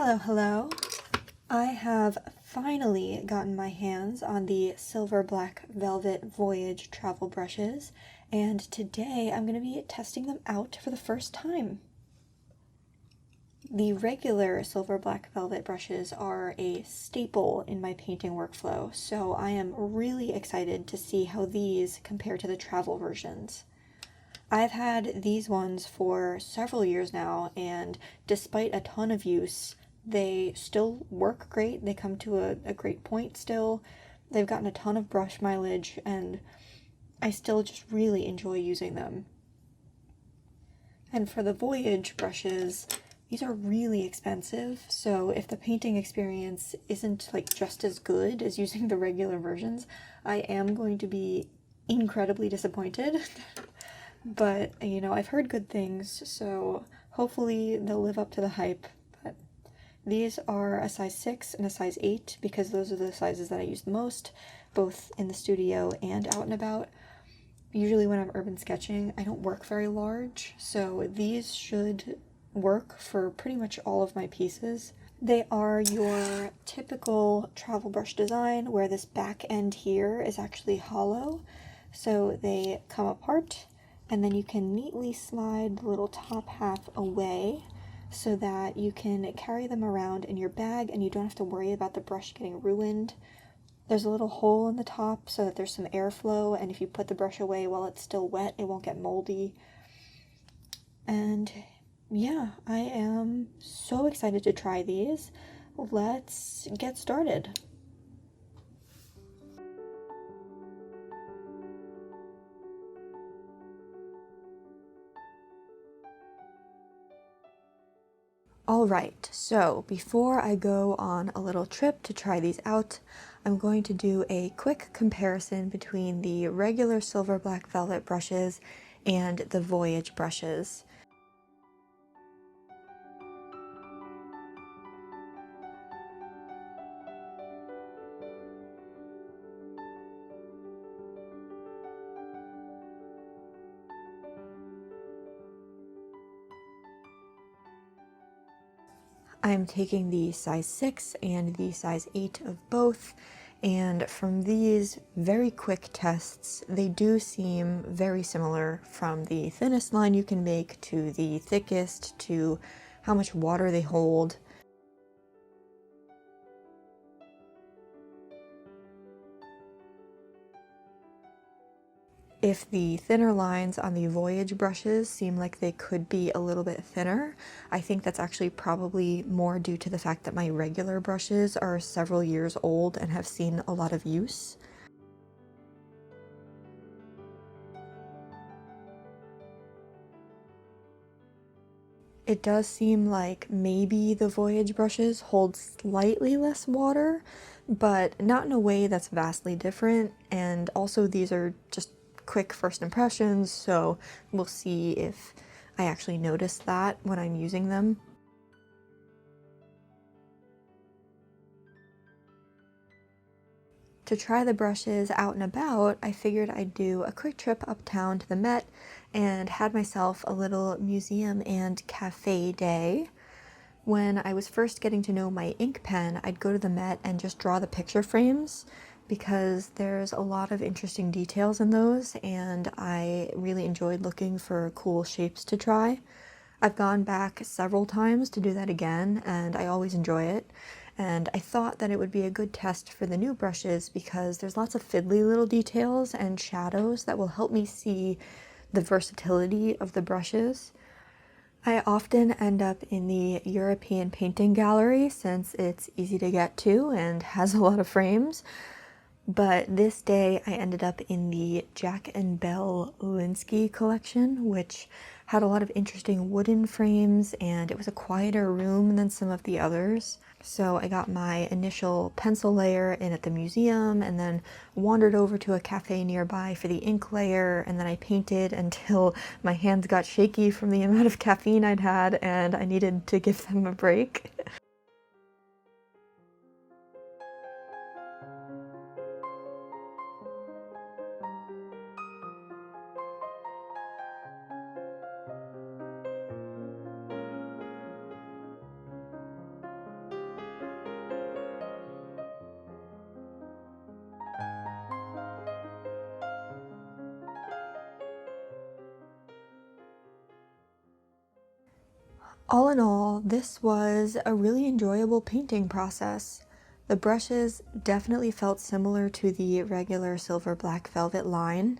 Hello, hello. I have finally gotten my hands on the Silver Black Velvet Voyage travel brushes, and today I'm going to be testing them out for the first time. The regular Silver Black Velvet brushes are a staple in my painting workflow, so I am really excited to see how these compare to the travel versions. I've had these ones for several years now, and despite a ton of use, they still work great. They come to a great point still. They've gotten a ton of brush mileage, and I still just really enjoy using them. And for the Voyage brushes, these are really expensive, so if the painting experience isn't like just as good as using the regular versions, I am going to be incredibly disappointed. But, you know, I've heard good things, so hopefully they'll live up to the hype. But these are a size 6 and a size 8 because those are the sizes that I use the most, both in the studio and out and about. Usually when I'm urban sketching, I don't work very large, so these should work for pretty much all of my pieces. They are your typical travel brush design where this back end here is actually hollow, so they come apart. And then you can neatly slide the little top half away so that you can carry them around in your bag and you don't have to worry about the brush getting ruined. There's a little hole in the top so that there's some airflow, and if you put the brush away while it's still wet, it won't get moldy. And yeah, I am so excited to try these. Let's get started. Alright, so before I go on a little trip to try these out, I'm going to do a quick comparison between the regular Silver Black Velvet brushes and the Voyage brushes. I'm taking the size 6 and the size 8 of both, and from these very quick tests, they do seem very similar from the thinnest line you can make to the thickest to how much water they hold. If the thinner lines on the Voyage brushes seem like they could be a little bit thinner, I think that's actually probably more due to the fact that my regular brushes are several years old and have seen a lot of use. It does seem like maybe the Voyage brushes hold slightly less water, but not in a way that's vastly different, and also these are just quick first impressions, so we'll see if I actually notice that when I'm using them. To try the brushes out and about, I figured I'd do a quick trip uptown to the Met and had myself a little museum and cafe day. When I was first getting to know my ink pen, I'd go to the Met and just draw the picture frames because there's a lot of interesting details in those, and I really enjoyed looking for cool shapes to try. I've gone back several times to do that again, and I always enjoy it. And I thought that it would be a good test for the new brushes because there's lots of fiddly little details and shadows that will help me see the versatility of the brushes. I often end up in the European Painting Gallery since it's easy to get to and has a lot of frames. But this day I ended up in the Jack and Belle Linsky collection, which had a lot of interesting wooden frames, and it was a quieter room than some of the others. So I got my initial pencil layer in at the museum and then wandered over to a cafe nearby for the ink layer, and then I painted until my hands got shaky from the amount of caffeine I'd had and I needed to give them a break. All in all, this was a really enjoyable painting process. The brushes definitely felt similar to the regular Silver Black Velvet line.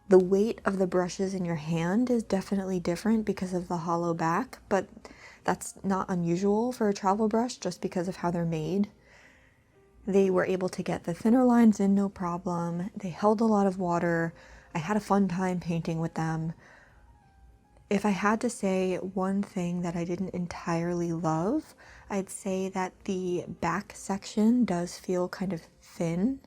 The weight of the brushes in your hand is definitely different because of the hollow back, but that's not unusual for a travel brush just because of how they're made. They were able to get the thinner lines in no problem. They held a lot of water. I had a fun time painting with them. If I had to say one thing that I didn't entirely love, I'd say that the back section does feel kind of thin.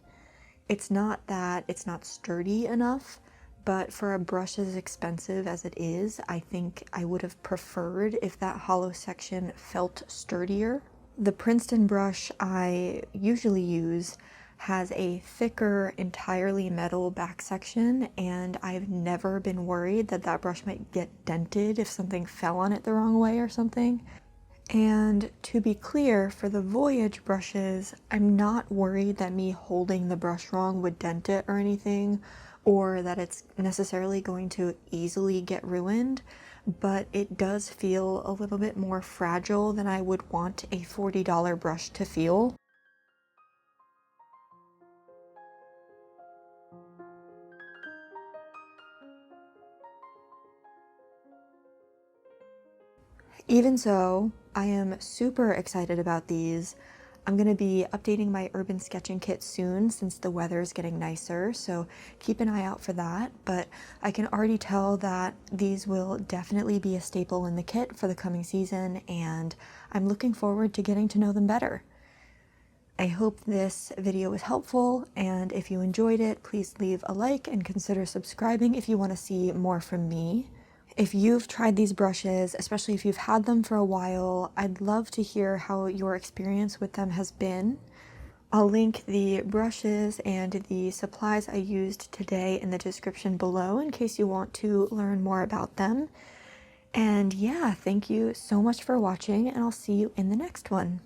It's not that it's not sturdy enough, but for a brush as expensive as it is, I think I would have preferred if that hollow section felt sturdier. The Princeton brush I usually use has a thicker, entirely metal back section, and I've never been worried that that brush might get dented if something fell on it the wrong way or something. And to be clear, for the Voyage brushes, I'm not worried that me holding the brush wrong would dent it or anything, or that it's necessarily going to easily get ruined, but it does feel a little bit more fragile than I would want a $40 brush to feel. Even so, I am super excited about these. I'm going to be updating my urban sketching kit soon since the weather is getting nicer, so keep an eye out for that. But I can already tell that these will definitely be a staple in the kit for the coming season, and I'm looking forward to getting to know them better. I hope this video was helpful, and if you enjoyed it, please leave a like and consider subscribing if you want to see more from me. If you've tried these brushes, especially if you've had them for a while, I'd love to hear how your experience with them has been. I'll link the brushes and the supplies I used today in the description below in case you want to learn more about them. And yeah, thank you so much for watching, and I'll see you in the next one.